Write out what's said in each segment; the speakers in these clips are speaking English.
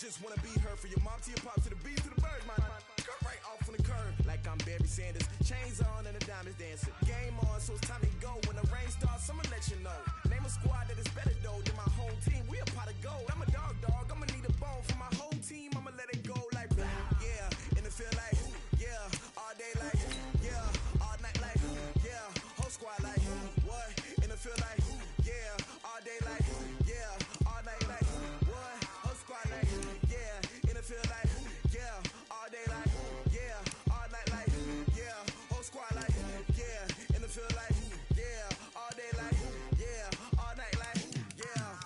just wanna be heard. For your mom to your pop to the beat to the birds, man. Cut right off on the curb like I'm Barry Sanders. Chains on and the diamonds dancing. Game on, so it's time to go. When the rain starts, I'ma let you know. Name a squad that is better though than my home team. We a pot of gold. I'm a dog. I'ma need a bone for my whole team. I'ma let it go like blah. Yeah, and it feel like yeah, all day like yeah, all night like yeah, whole squad like what? And it feel like yeah, all day like yeah, all night like what? Whole squad like yeah, and it feel like yeah, all day like yeah, all night like yeah, whole squad like yeah, and it feel like yeah, all day like yeah, all night like yeah.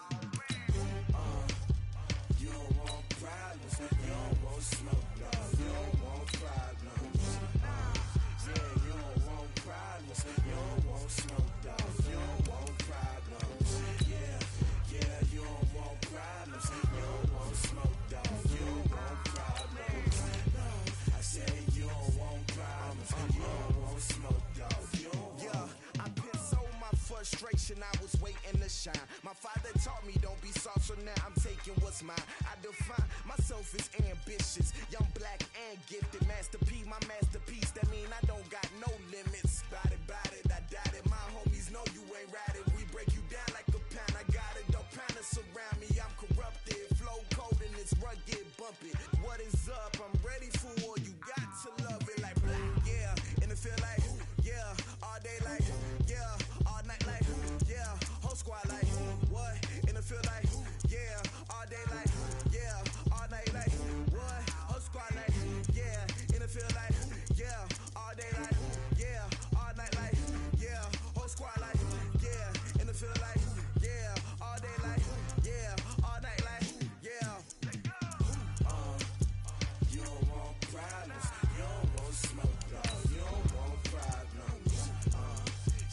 You don't want problems, you don't want smoke, dog. You don't want problems. Yeah, you don't want problems, you don't want smoke, dog. You don't want problems. Yeah, you don't want problems, you don't want smoke, dog. You don't want problems. No, I said you don't want problems, you don't want smoke, dog. You don't want. Yeah, I pissed so my frustration, I was waiting to shine. My father taught me don't be soft, so now I'm taking what's mine. I define myself as ambitious, young, black, and gifted. Master P, my masterpiece. That mean I don't got no limits. Bout it, I doubt it. My homies know you ain't ride it. We break you down like a pound. I got it, don't pound to surround me. I'm corrupted, flow cold and it's rugged, bumpy. What is up? I'm ready for war. You got to love it like blah. Yeah, and it feel like yeah, all day like yeah, all night like yeah, whole squad like what? And it feel like yeah, all day like yeah, all night like what? Whole squad like yeah, and it feel like yeah, all day like yeah, all night like yeah, whole squad like yeah, and it feel like yeah, all day like yeah, all night like yeah. You don't want problems, you don't want smoke, dog. You don't want problems.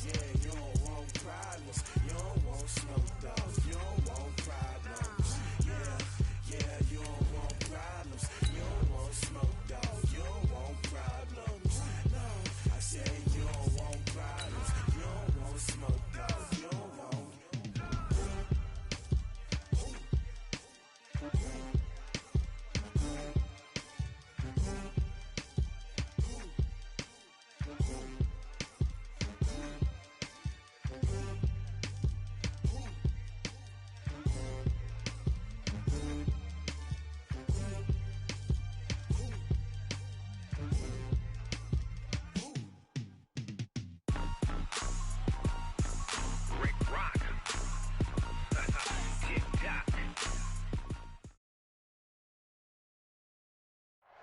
Yeah, you don't want problems, you don't want smoke, dog. You don't want problems. Yeah, you don't want problems, you don't want smoke, dog. You don't want problems. No, I said you don't want problems, you don't want smoke, dog. You don't want.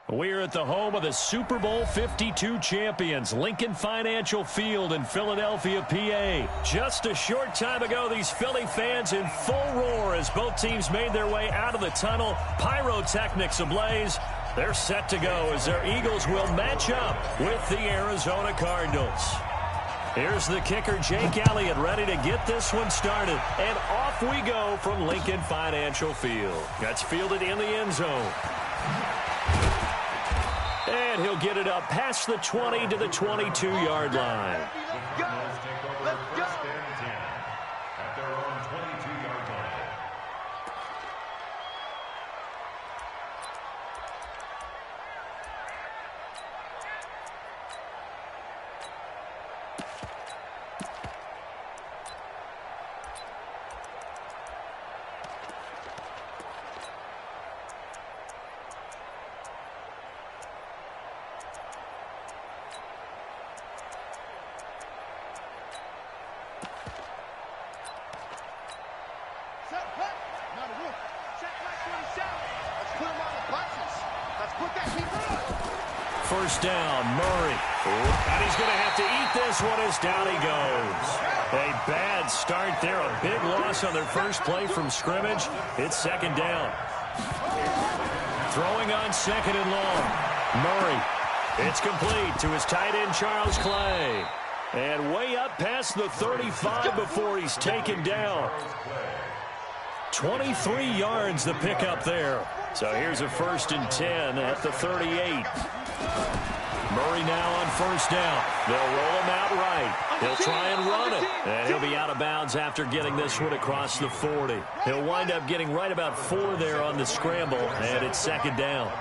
We're at the home of the Super Bowl 52 champions, Lincoln Financial Field in Philadelphia, PA. Just a short time ago, these Philly fans in full roar as both teams made their way out of the tunnel. Pyrotechnics ablaze. They're set to go as their Eagles will match up with the Arizona Cardinals. Here's the kicker, Jake Elliott, ready to get this one started. And off we go from Lincoln Financial Field. That's fielded in the end zone. And he'll get it up past the 20 to the 22-yard line. Let's go. At their own 22-yard line. First down, Murray. And he's going to have to eat this one as down he goes. A bad start there, a big loss on their first play from scrimmage. It's second down. Throwing on second and long. Murray. It's complete to his tight end, Charles Clay. And way up past the 35 before he's taken down. 23 yards the pickup there. So here's a 1st and 10 at the 38. Murray now on first down. They'll roll him out right. He'll try and run it. And he'll be out of bounds after getting this one across the 40. He'll wind up getting right about 4 there on the scramble, and it's second down.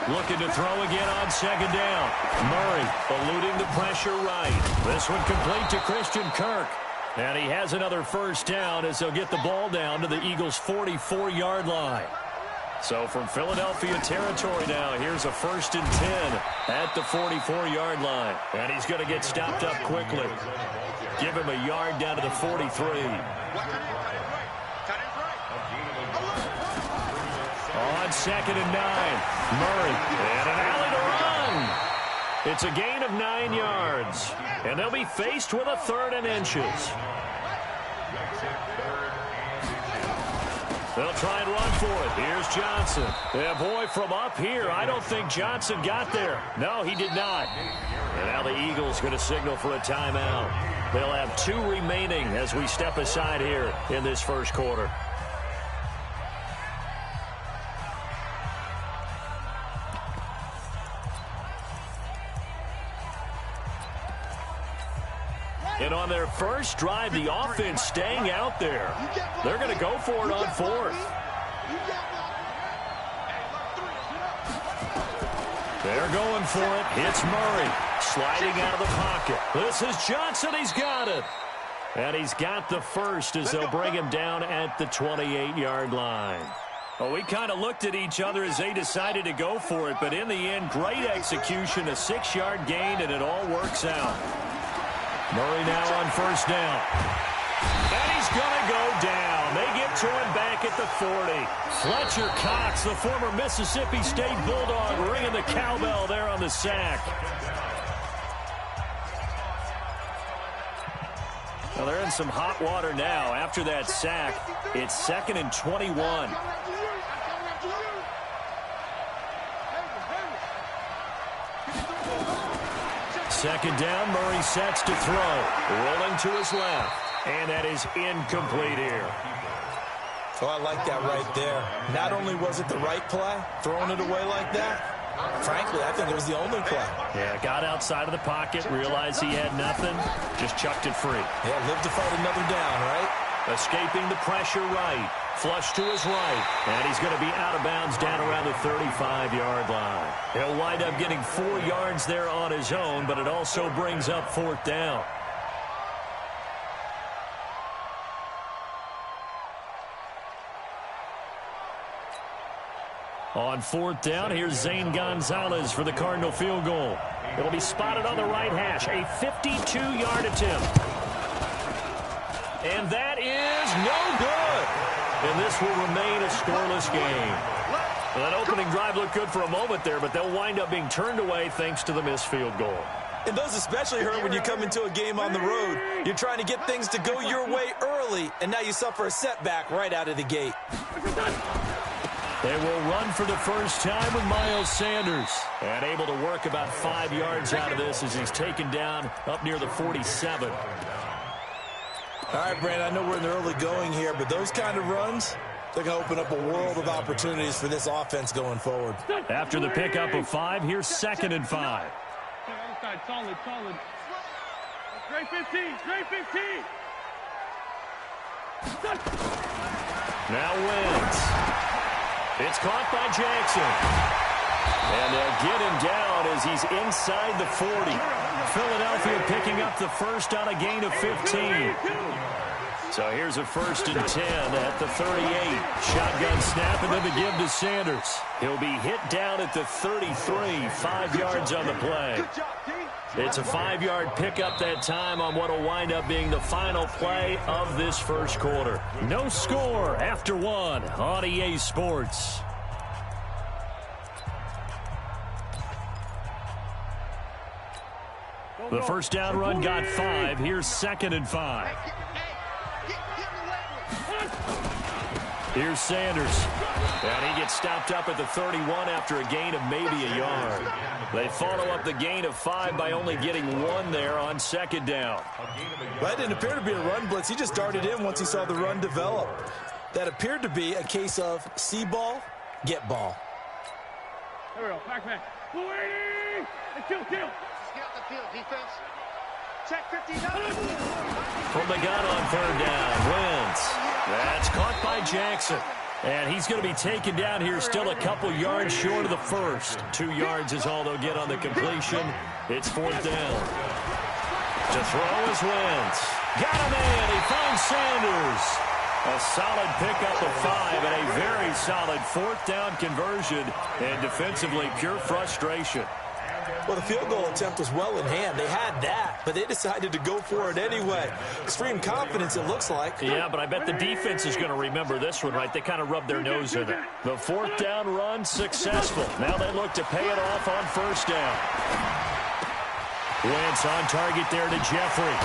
Looking to throw again on second down. Murray eluding the pressure right. This one complete to Christian Kirk. And he has another first down as they'll get the ball down to the Eagles' 44-yard line. So from Philadelphia territory now, here's a 1st and 10 at the 44-yard line. And he's going to get stopped up quickly. Give him a yard down to the 43. On 2nd and 9, Murray, and an alley to run. It's a gain of 9 yards, and they'll be faced with a 3rd and inches. They'll try and run for it. Here's Johnson. Yeah, boy, from up here, I don't think Johnson got there. No, he did not. And now the Eagles going to signal for a timeout. They'll have 2 remaining as we step aside here in this first quarter. And on their first drive, the offense staying out there. They're going to go for it on 4th. They're going for it. It's Murray sliding out of the pocket. This is Johnson. He's got it. And he's got the first as they'll bring him down at the 28-yard line. Well, we kind of looked at each other as they decided to go for it. But in the end, great execution, a 6-yard gain, and it all works out. Murray now on first down. And he's going to go down. They get to him back at the 40. Fletcher Cox, the former Mississippi State Bulldog, ringing the cowbell there on the sack. Well, they're in some hot water now. After that sack, it's 2nd and 21. Second down, Murray sets to throw. Rolling to his left. And that is incomplete here. Oh, I like that right there. Not only was it the right play, throwing it away like that, frankly, I think it was the only play. Yeah, got outside of the pocket, realized he had nothing, just chucked it free. Yeah, lived to fight another down, right? Escaping the pressure right. Flush to his right. And he's going to be out of bounds down around the 35-yard line. He'll wind up getting 4 yards there on his own, but it also brings up 4th down. On 4th down, here's Zane Gonzalez for the Cardinal field goal. It'll be spotted on the right hash. A 52-yard attempt. And that is no good. And this will remain a scoreless game. Well, that opening drive looked good for a moment there, but they'll wind up being turned away thanks to the missed field goal. And those especially hurt when you come into a game on the road. You're trying to get things to go your way early, and now you suffer a setback right out of the gate. They will run for the first time with Miles Sanders. And able to work about 5 yards out of this as he's taken down up near the 47. All right, Brandon, I know we're in the early going here, but those kind of runs, they're going to open up a world of opportunities for this offense going forward. After the pickup of 5, here's 2nd and 5. Solid. Great 15, great 15. Now Wentz. It's caught by Jackson. And they'll get him down as he's inside the 40. Philadelphia picking up the first on a gain of 15. So here's a 1st and 10 at the 38. Shotgun snap and then the give to Sanders. He'll be hit down at the 33, 5 yards on the play. It's a 5-yard pickup that time on what will wind up being the final play of this first quarter. No score after 1 on EA Sports. The first down run got 5. Here's 2nd and 5. Here's Sanders. And he gets stopped up at the 31 after a gain of maybe a yard. They follow up the gain of 5 by only getting 1 there on 2nd down. Well, that didn't appear to be a run blitz. He just darted in once he saw the run develop. That appeared to be a case of see ball, get ball. There we go. Back. 480. And kill. Scout the field. Defense. Check 59. From the gun on third down. Wentz. That's caught by Jackson. And he's going to be taken down here, still a couple yards short of the first. 2 yards is all they'll get on the completion. It's fourth down. To throw is Wentz. Got him in. He finds Sanders. A solid pickup of 5 and a very solid fourth down conversion. And defensively, pure frustration. Well, the field goal attempt was well in hand. They had that, but they decided to go for it anyway. Extreme confidence, it looks like. Yeah, but I bet the defense is going to remember this one, right? They kind of rubbed their nose in it. The fourth down run successful. Now they look to pay it off on first down. Wentz on target there to Jeffrey.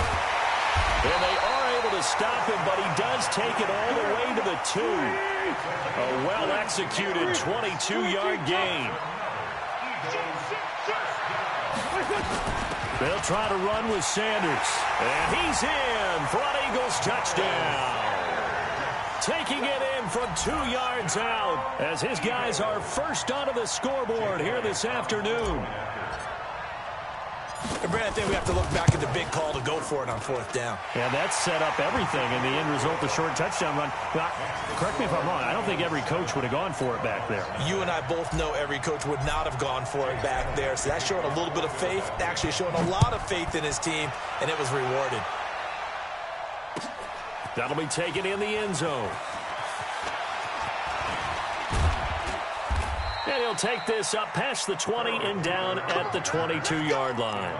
And they are able to stop him, but he does take it all the way to the 2. A well-executed 22-yard gain. They'll try to run with Sanders. And he's in for an Eagles touchdown. Taking it in from 2 yards out as his guys are first onto the scoreboard here this afternoon. And Brad, I think we have to look back at the big call to go for it on fourth down. Yeah, that set up everything in the end result, the short touchdown run. Now, correct me if I'm wrong, I don't think every coach would have gone for it back there. You and I both know every coach would not have gone for it back there. So that's showing a little bit of faith, actually showing a lot of faith in his team, and it was rewarded. That'll be taken in the end zone. And he'll take this up past the 20 and down at the 22-yard line.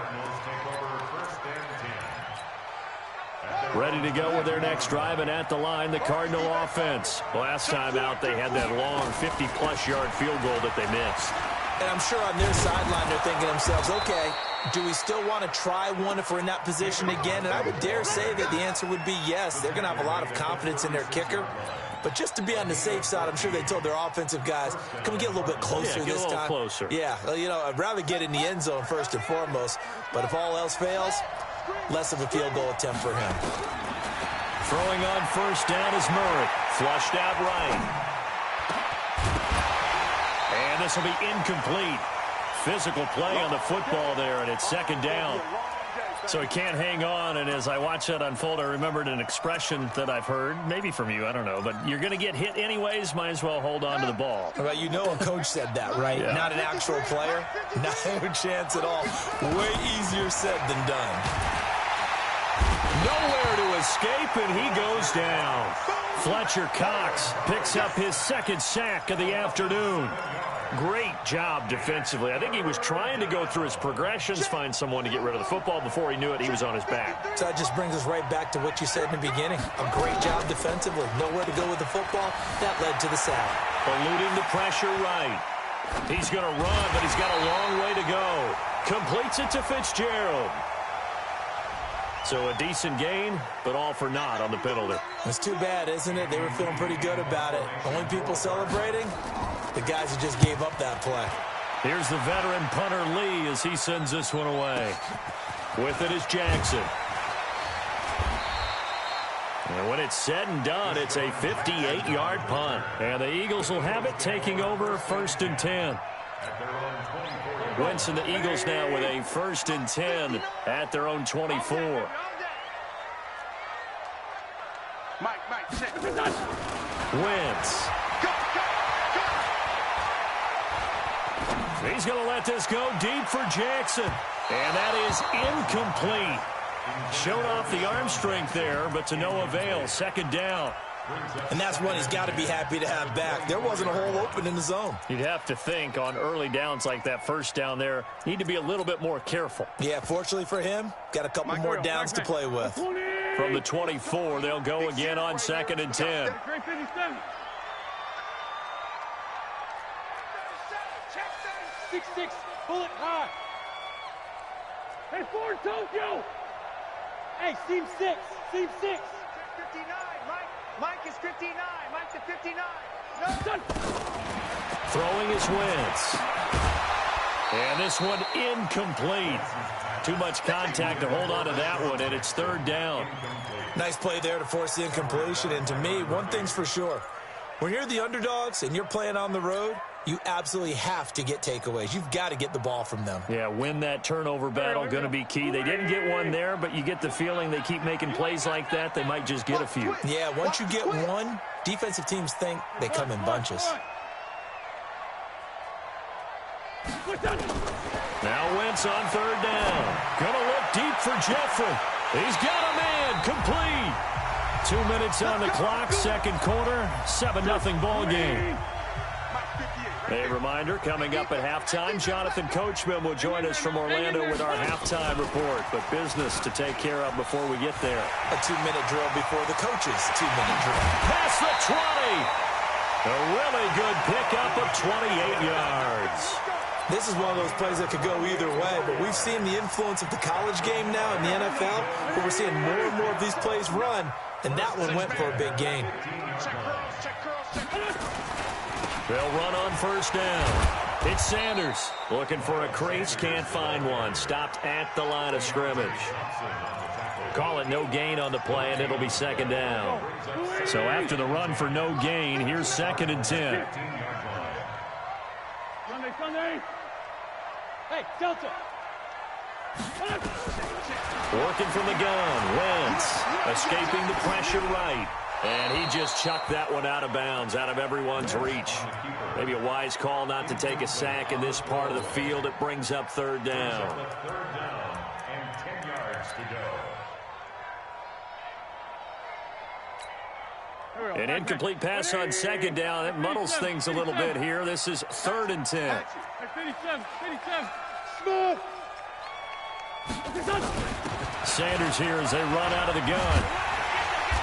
Ready to go with their next drive, and at the line, the Cardinal offense. Last time out, they had that long 50-plus yard field goal that they missed. And I'm sure on their sideline, they're thinking to themselves, okay, do we still want to try one if we're in that position again? And I would dare say that the answer would be yes. They're going to have a lot of confidence in their kicker. But just to be on the safe side, I'm sure they told their offensive guys, can we get a little bit closer this time? Closer. Yeah, well, you know, I'd rather get in the end zone first and foremost. But if all else fails, less of a field goal attempt for him. Throwing on first down is Murray. Flushed out right. And this will be incomplete. Physical play on the football there, and it's second down. So he can't hang on, and as I watch that unfold, I remembered an expression that I've heard, maybe from you, I don't know, but you're going to get hit anyways, might as well hold on to the ball. Well, you know a coach said that, right? Yeah. Not an actual player. No chance at all. Way easier said than done. Nowhere to escape, and he goes down. Fletcher Cox picks up his second sack of the afternoon. Great job defensively. I think he was trying to go through his progressions, find someone to get rid of the football. Before he knew it, he was on his back. So that just brings us right back to what you said in the beginning. A great job defensively. Nowhere to go with the football. That led to the sack. Eluding the pressure right. He's going to run, but he's got a long way to go. Completes it to Fitzgerald. So a decent gain, but all for naught on the penalty. It's too bad, isn't it? They were feeling pretty good about it. Only people celebrating, the guys who just gave up that play. Here's the veteran punter Lee as he sends this one away. With it is Jackson. And when it's said and done, it's a 58-yard punt. And the Eagles will have it, taking over 1st and 10. Wentz and the Eagles now with a 1st and 10 at their own 24. Mike, sit. Wentz. He's going to let this go deep for Jackson. And that is incomplete. Showed off the arm strength there, but to no avail. Second down. And that's one he's got to be happy to have back. There wasn't a hole open in the zone. You'd have to think on early downs like that first down there, need to be a little bit more careful. Yeah, fortunately for him, got a couple more downs to play with. From the 24, they'll go again on 2nd and 10. Great 57. 6-6, pull it high. Hey, Ford, Tokyo. Hey, seam 6. 59, Mike is 59. Mike's at 59. No. Throwing is Wentz. And this one incomplete. Too much contact to hold on to that one, and it's 3rd down. Nice play there to force the incompletion. And to me, one thing's for sure. When you're the underdogs and you're playing on the road, you absolutely have to get takeaways. You've got to get the ball from them. Yeah, win that turnover battle, going to be key. They didn't get one there, but you get the feeling they keep making plays like that, they might just get a few. Yeah, once you get one, defensive teams think they come in bunches. Now Wentz on third down. Going to look deep for Jeffrey. He's got a man, complete. 2 minutes on the clock, second quarter, 7-0 ball game. A reminder, coming up at halftime, Jonathan Coachman will join us from Orlando with our halftime report. But business to take care of before we get there. A 2-minute drill before the coach's 2-minute drill. Past the 20. A really good pickup of 28 yards. This is one of those plays that could go either way, but we've seen the influence of the college game now in the NFL, where we're seeing more and more of these plays run, and that one went for a big gain. They'll run on first down. It's Sanders looking for a crease, can't find one. Stopped at the line of scrimmage. Call it no gain on the play, and it'll be second down. So after the run for no gain, here's 2nd and 10. Sunday. Hey, Delta. Working from the gun. Wentz escaping the pressure right. And he just chucked that one out of bounds, out of everyone's reach. Maybe a wise call not to take a sack in this part of the field. It brings up third down. Third down and 10 yards to go. An incomplete pass on second down. That muddles things a little bit here. This is 3rd and 10. 57, smooth. Sanders here as they run out of the gun.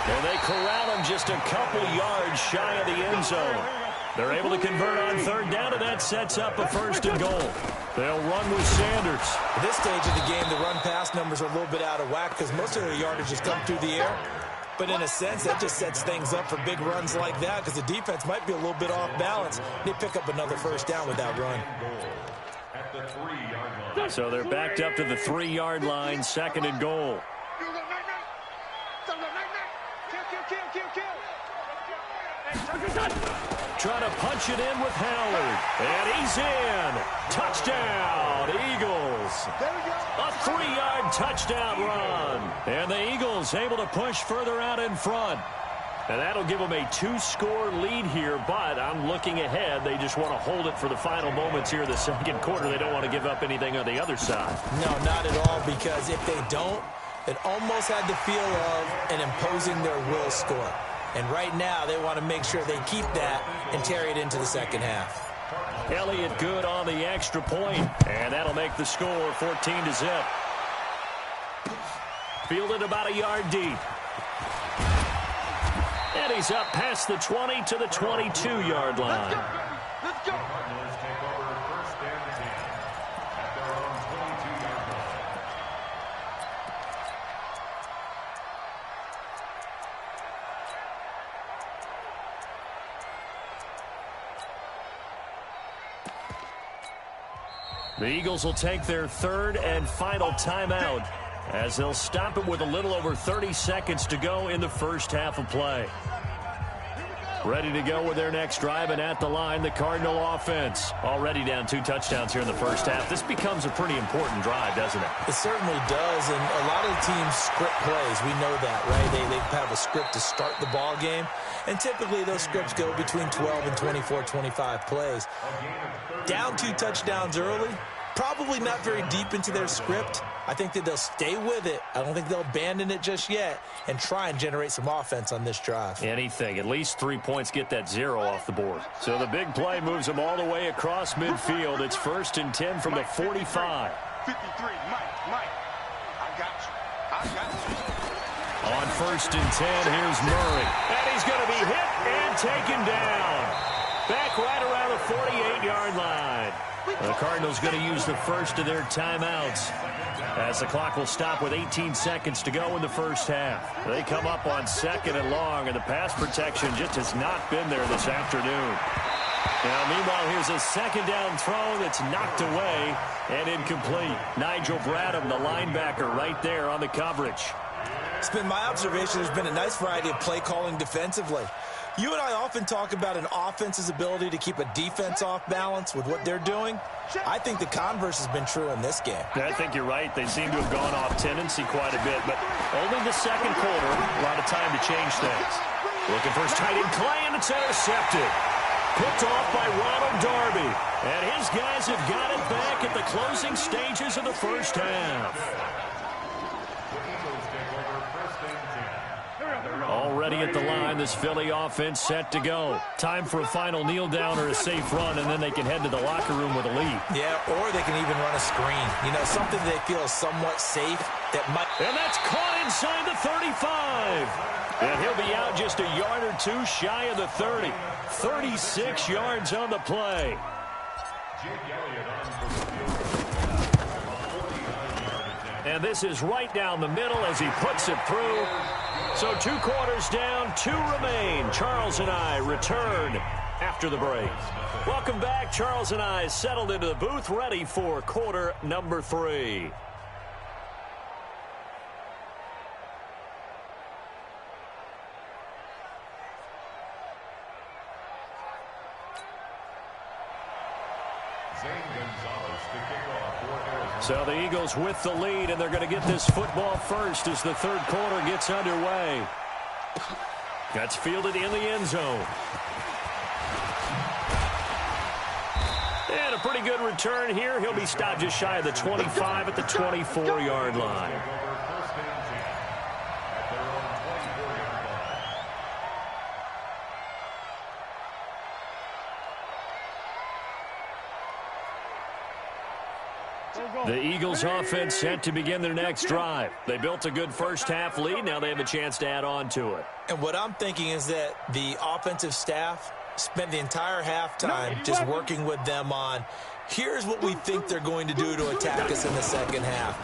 And they corral him just a couple yards shy of the end zone. They're able to convert on third down, and that sets up a 1st and goal. They'll run with Sanders. At this stage of the game, the run-pass numbers are a little bit out of whack because most of their yardage has come through the air. But in a sense, that just sets things up for big runs like that because the defense might be a little bit off balance. They pick up another 1st down with that run. So they're backed up to the 3-yard line, 2nd and goal. Trying to punch it in with Howard. And he's in. Touchdown, Eagles. A 3-yard touchdown run. And the Eagles able to push further out in front. And that'll give them a 2-score lead here, but I'm looking ahead. They just want to hold it for the final moments here in the second quarter. They don't want to give up anything on the other side. No, not at all, because if they don't, it almost had the feel of an imposing their will score. And right now, they want to make sure they keep that and carry it into the second half. Elliott good on the extra point, and that'll make the score 14-0. Fielded about a yard deep. And he's up past the 20 to the 22-yard line. Let's go. Cardinals take over 1st and 10 at their own 22-yard line. The Eagles will take their 3rd and final timeout as they'll stop it with a little over 30 seconds to go in the first half of play. Ready to go with their next drive, and at the line, the Cardinal offense. Already down 2 touchdowns here in the first half. This becomes a pretty important drive, doesn't it? It certainly does, and a lot of teams script plays. We know that, right? They have a script to start the ball game, and typically those scripts go between 12 and 24, 25 plays. Down 2 touchdowns early, probably not very deep into their script. I think that they'll stay with it. I don't think they'll abandon it just yet and try and generate some offense on this drive. Anything. At least 3 points, get that 0 off the board. So the big play moves them all the way across midfield. It's 1st and 10 from the 45. 53, Mike, I got you. On 1st and 10, here's Murray. And he's going to be hit and taken down. Back right around the 48-yard line. The Cardinals going to use the first of their timeouts as the clock will stop with 18 seconds to go in the first half. They come up on 2nd and long, and the pass protection just has not been there this afternoon. Now, meanwhile, here's a 2nd down throw that's knocked away and incomplete. Nigel Bradham, the linebacker, right there on the coverage. It's been my observation there's been a nice variety of play calling defensively. You and I often talk about an offense's ability to keep a defense off balance with what they're doing. I think the converse has been true in this game. I think you're right. They seem to have gone off tendency quite a bit, but only the second quarter, a lot of time to change things. Looking for his tight end, Clay, and it's intercepted. Picked off by Ronald Darby. And his guys have got it back at the closing stages of the first half. Already at the line, this Philly offense set to go. Time for a final kneel down or a safe run, and then they can head to the locker room with a lead. Yeah, or they can even run a screen. You know, something they feel is somewhat safe that might... And that's caught inside the 35. And he'll be out just a yard or two shy of the 30. 36 yards on the play. And this is right down the middle as he puts it through. So 2 quarters down, 2 remain. Charles and I return after the break. Welcome back. Charles and I settled into the booth, ready for quarter number 3. So the Eagles with the lead, and they're going to get this football first as the third quarter gets underway. That's fielded in the end zone. And a pretty good return here. He'll be stopped just shy of the 25 at the 24-yard line. The Eagles offense set to begin their next drive. They built a good first-half lead. Now they have a chance to add on to it. And what I'm thinking is that the offensive staff spent the entire halftime just working with them on, here's what we think they're going to do to attack us in the second half.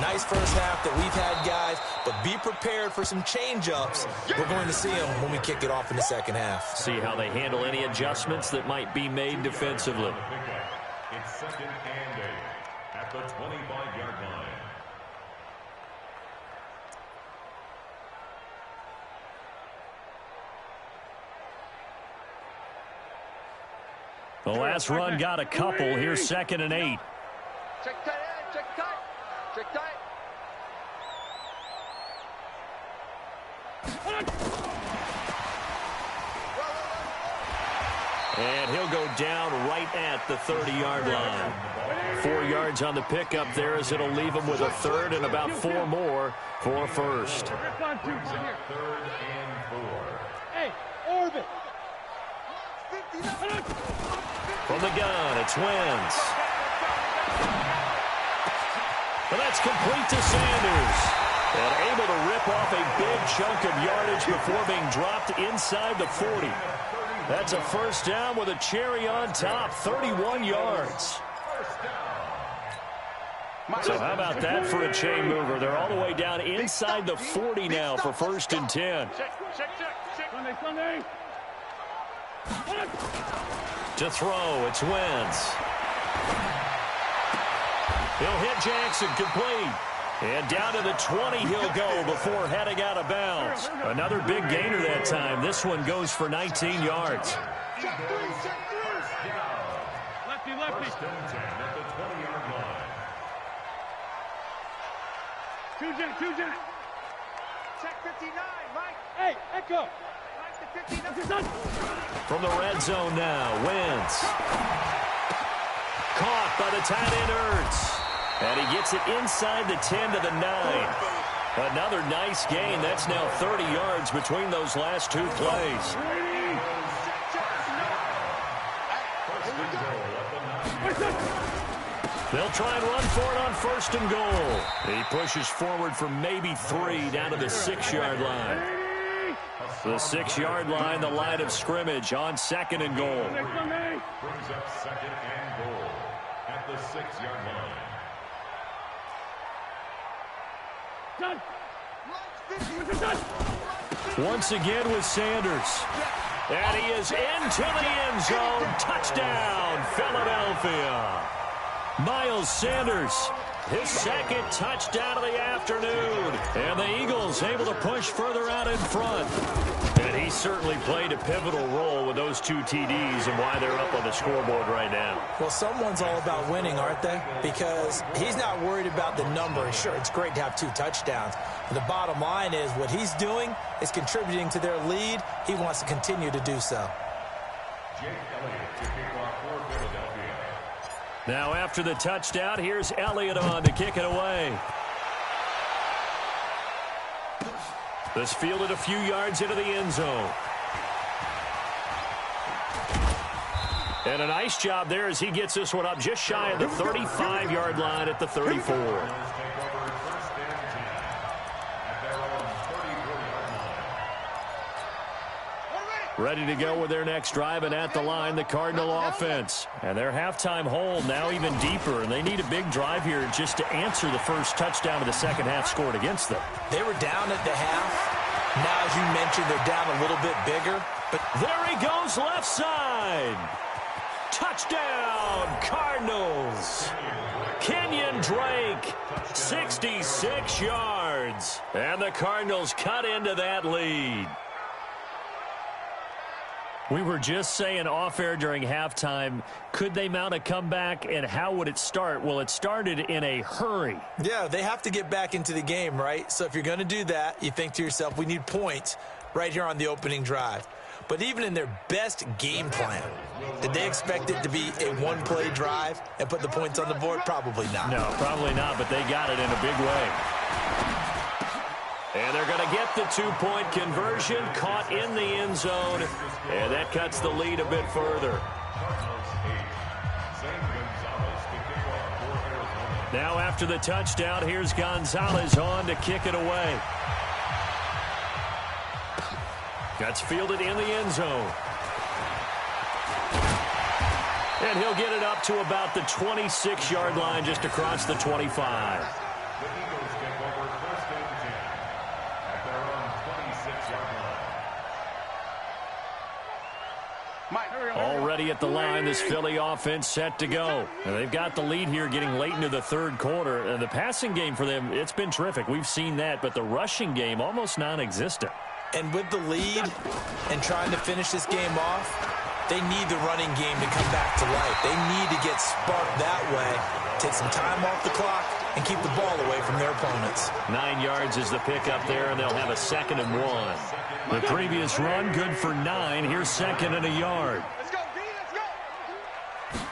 Nice first half that we've had, guys, but be prepared for some change-ups. We're going to see them when we kick it off in the second half. See how they handle any adjustments that might be made defensively. It's second and 8 at the 25-yard line. The last run got a couple. Here's second and 8. Check tight end, check tight. Check tight. And he'll go down right at the 30-yard line. 4 yards on the pickup there as it'll leave him with a third and about 4 more for a first. Third and 4. Hey, orbit. From the gun, it's Wentz. And that's complete to Sanders. And able to rip off a big chunk of yardage before being dropped inside the 40. That's a first down with a cherry on top, 31 yards. So how about that for a chain mover? They're all the way down inside the 40 now for first and 10. Sunday. To throw, it's Wentz. He'll hit Jackson, complete. And down to the 20 he'll go before heading out of bounds. Another big gainer that time. This one goes for 19 yards. Lefty, lefty. First and 10 at the 20-yard line. Two Jack. Check 59, Mike. Hey, Echo. Mike the 59. From the red zone now, Wentz. Caught by the tight end Ertz. And he gets it inside the 10 to the 9. Another nice gain. That's now 30 yards between those last 2 plays. They'll try and run for it on first and goal. He pushes forward for maybe 3 down to the 6-yard line. The 6-yard line, the line of scrimmage on second and goal. Brings up second and goal at the 6-yard line. Done. Once again with Sanders. And he is into the end zone. Touchdown, Philadelphia. Miles Sanders his second touchdown of the afternoon. And the Eagles able to push further out in front. And he certainly played a pivotal role with those 2 TDs and why they're up on the scoreboard right now. Well, someone's all about winning, aren't they? Because he's not worried about the number. Sure, it's great to have 2 touchdowns. But the bottom line is what he's doing is contributing to their lead. He wants to continue to do so. Now after the touchdown, here's Elliott on to kick it away. This fielded a few yards into the end zone. And a nice job there as he gets this one up just shy of the 35-yard line at the 34. Ready to go with their next drive, and at the line, the Cardinal offense. And their halftime hole now even deeper, and they need a big drive here just to answer the first touchdown of the second half scored against them. They were down at the half. Now, as you mentioned, they're down a little bit bigger. But there he goes, left side. Touchdown, Cardinals. Kenyon Drake, 66 yards. And the Cardinals cut into that lead. We were just saying off-air during halftime, could they mount a comeback, and how would it start? Well, it started in a hurry. Yeah, they have to get back into the game, right? So if you're going to do that, you think to yourself, we need points right here on the opening drive. But even in their best game plan, did they expect it to be a one-play drive and put the points on the board? Probably not. No, probably not, but they got it in a big way. And they're going to get the 2-point conversion, caught in the end zone, and that cuts the lead a bit further. Now after the touchdown, here's Gonzalez on to kick it away. That's fielded in the end zone. And he'll get it up to about the 26-yard line just across the 25. Already at the line, this Philly offense set to go. And they've got the lead here getting late into the third quarter. And the passing game for them, it's been terrific. We've seen that, but the rushing game almost non-existent. And with the lead and trying to finish this game off, they need the running game to come back to life. They need to get sparked that way, take some time off the clock, and keep the ball away from their opponents. 9 yards is the pickup there, and they'll have a 2nd and 1. The previous run, good for 9. Here's 2nd and a yard. Let's go, D,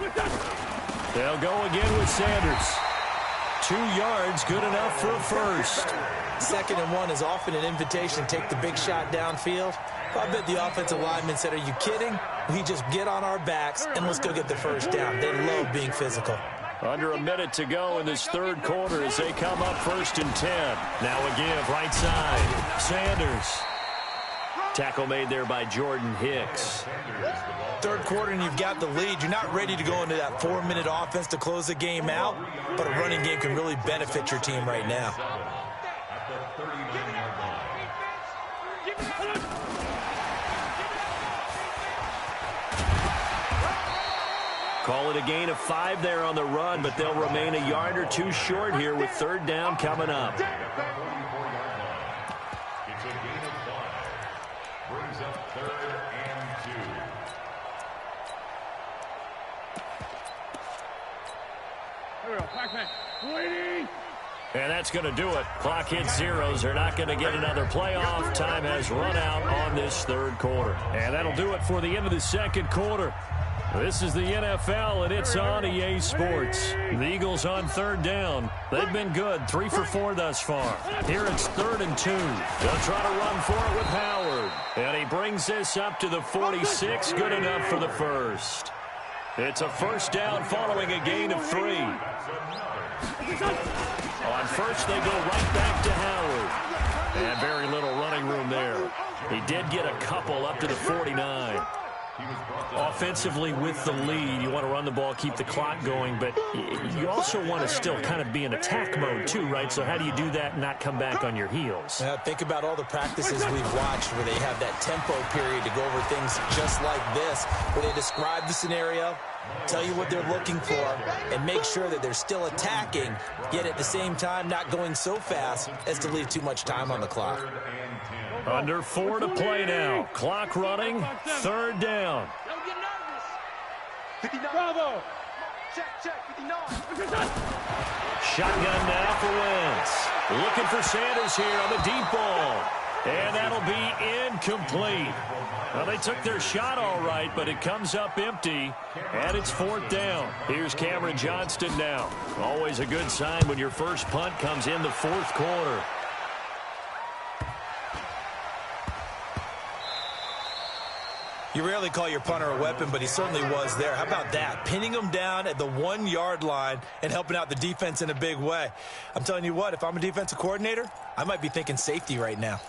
let's go. They'll go again with Sanders. 2 yards, good enough for a first. 2nd and 1 is often an invitation to take the big shot downfield. I bet the offensive lineman said, are you kidding? We just get on our backs and let's go get the first down. They love being physical. Under a minute to go in this third quarter as they come up 1st and 10. Now a give, right side. Sanders. Tackle made there by Jordan Hicks. Third quarter and you've got the lead. You're not ready to go into that 4-minute offense to close the game out, but a running game can really benefit your team right now. Call it a gain of 5 there on the run, but they'll remain a yard or 2 short here with 3rd down coming up. It's a gain of 5. Brings up 3rd and 2. Here we go, back. Waiting. And that's going to do it. Clock hits zeros. They're not going to get another playoff. Time has run out on this third quarter. And that'll do it for the end of the second quarter. This is the NFL, and it's on EA Sports. The Eagles on 3rd down. They've been good, 3 for 4 thus far. Here it's 3rd and 2. They'll try to run for it with Howard. And he brings this up to the 46, good enough for the first. It's a first down following a gain of 3. On first, they go right back to Howard. And very little running room there. He did get a couple up to the 49. Offensively with the lead, you want to run the ball, keep the clock going, but you also want to still kind of be in attack mode too, right? So how do you do that and not come back on your heels? Think about all the practices we've watched where they have that tempo period to go over things just like this, where they describe the scenario, tell you what they're looking for, and make sure that they're still attacking, yet at the same time not going so fast as to leave too much time on the clock. Under 4 to play now. Clock running, 3rd down. Don't get nervous. 59. Bravo. Check, 59. Shotgun now for Wentz. Looking for Sanders here on the deep ball. And that'll be incomplete. Well, they took their shot all right, but it comes up empty, and it's 4th down. Here's Cameron Johnston now. Always a good sign when your first punt comes in the 4th quarter. You rarely call your punter a weapon, but he certainly was there. How about that? Pinning him down at the 1-yard line and helping out the defense in a big way. I'm telling you what, if I'm a defensive coordinator, I might be thinking safety right now.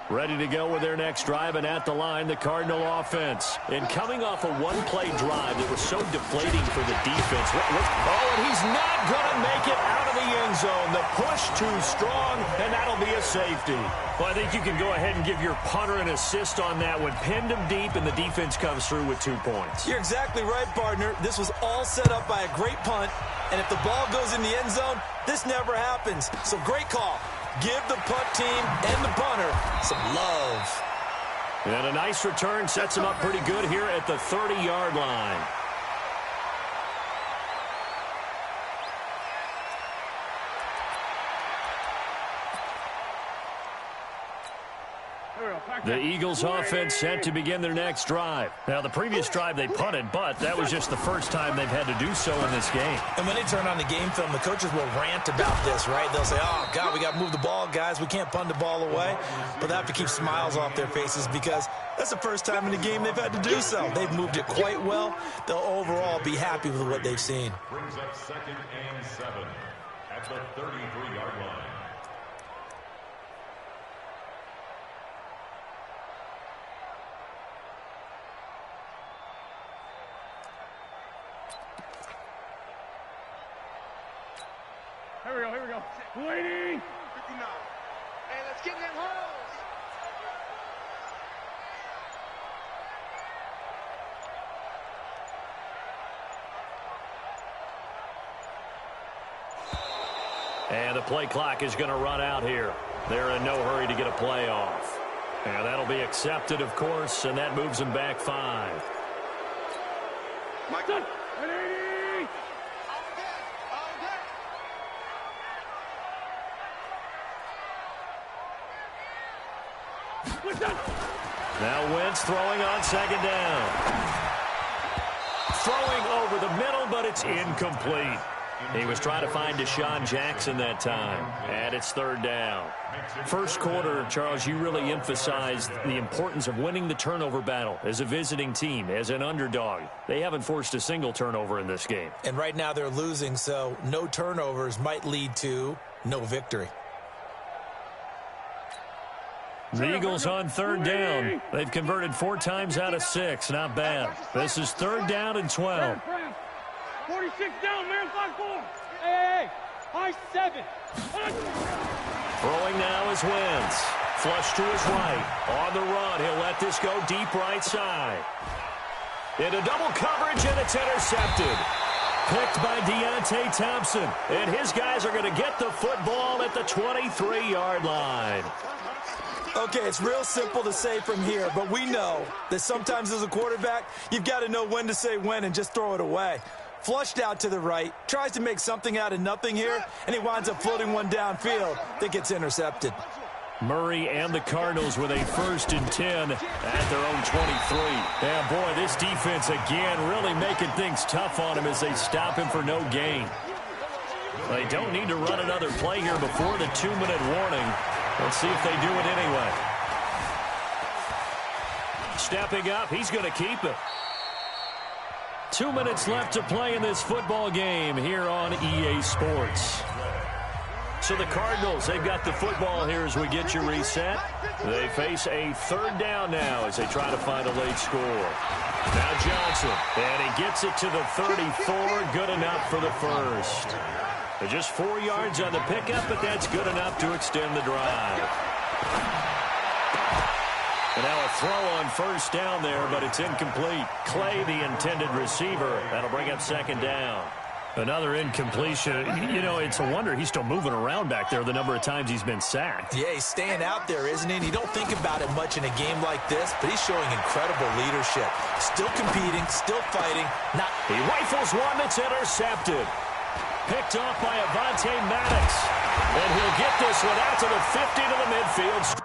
Ready to go with their next drive, and at the line, the Cardinal offense. And coming off a one-play drive that was so deflating for the defense. Oh, and he's not going to make it out of the end zone. The push too strong, and that'll be a safety. Well, I think you can go ahead and give your punter an assist on that one. Pinned him deep, and the defense comes through with 2 points. You're exactly right, partner. This was all set up by a great punt, and if the ball goes in the end zone, this never happens. So great call. Give the punt team and the punter some love. And a nice return sets him up pretty good here at the 30-yard line. The Eagles offense set to begin their next drive. Now, the previous drive they punted, but that was just the first time they've had to do so in this game. And when they turn on the game film, the coaches will rant about this, right? They'll say, oh, God, we got to move the ball, guys. We can't punt the ball away. But they have to keep smiles off their faces because that's the first time in the game they've had to do so. They've moved it quite well. They'll overall be happy with what they've seen. Brings up 2nd and 7 at the 33-yard line. Here we go. Waiting. 59. Hey, let's get in them holes. And the play clock is going to run out here. They're in no hurry to get a play off. And that'll be accepted, of course, and that moves them back 5. Michael. Now Wentz throwing on 2nd down. Throwing over the middle, but it's incomplete. He was trying to find Deshaun Jackson that time, and it's 3rd down. First quarter, Charles, you really emphasized the importance of winning the turnover battle as a visiting team, as an underdog. They haven't forced a single turnover in this game. And right now they're losing, so no turnovers might lead to no victory. The Eagles on 3rd down. They've converted 4 times out of 6. Not bad. This is 3rd down and 12. 46 down, man. 5-4. Hey, high 7. Throwing now is Wentz. Flush to his right. On the run, he'll let this go deep right side. Into double coverage, and it's intercepted. Picked by Deontay Thompson. And his guys are going to get the football at the 23-yard line. Okay, it's real simple to say from here, but we know that sometimes as a quarterback, you've got to know when to say when and just throw it away. Flushed out to the right, tries to make something out of nothing here, and he winds up floating one downfield that gets intercepted. Murray and the Cardinals with a 1st and 10 at their own 23. Yeah, boy, this defense again really making things tough on him as they stop him for no gain. They don't need to run another play here before the 2-minute warning. Let's see if they do it anyway. Stepping up, he's going to keep it. 2 minutes left to play in this football game here on EA Sports. So the Cardinals, they've got the football here as we get you reset. They face a third down now as they try to find a late score. Now Johnson, and he gets it to the 34. Good enough for the first. They're just 4 yards on the pickup, but that's good enough to extend the drive. And now a throw on first down there, but it's incomplete. Clay, the intended receiver. That'll bring up second down. Another incompletion. You know, it's a wonder he's still moving around back there the number of times he's been sacked. Yeah, he's staying out there, isn't he? And you don't think about it much in a game like this, but he's showing incredible leadership. Still competing, still fighting. He rifles one that's intercepted. Picked off by Avonte Maddox. And he'll get this one out to the 50 to the midfield.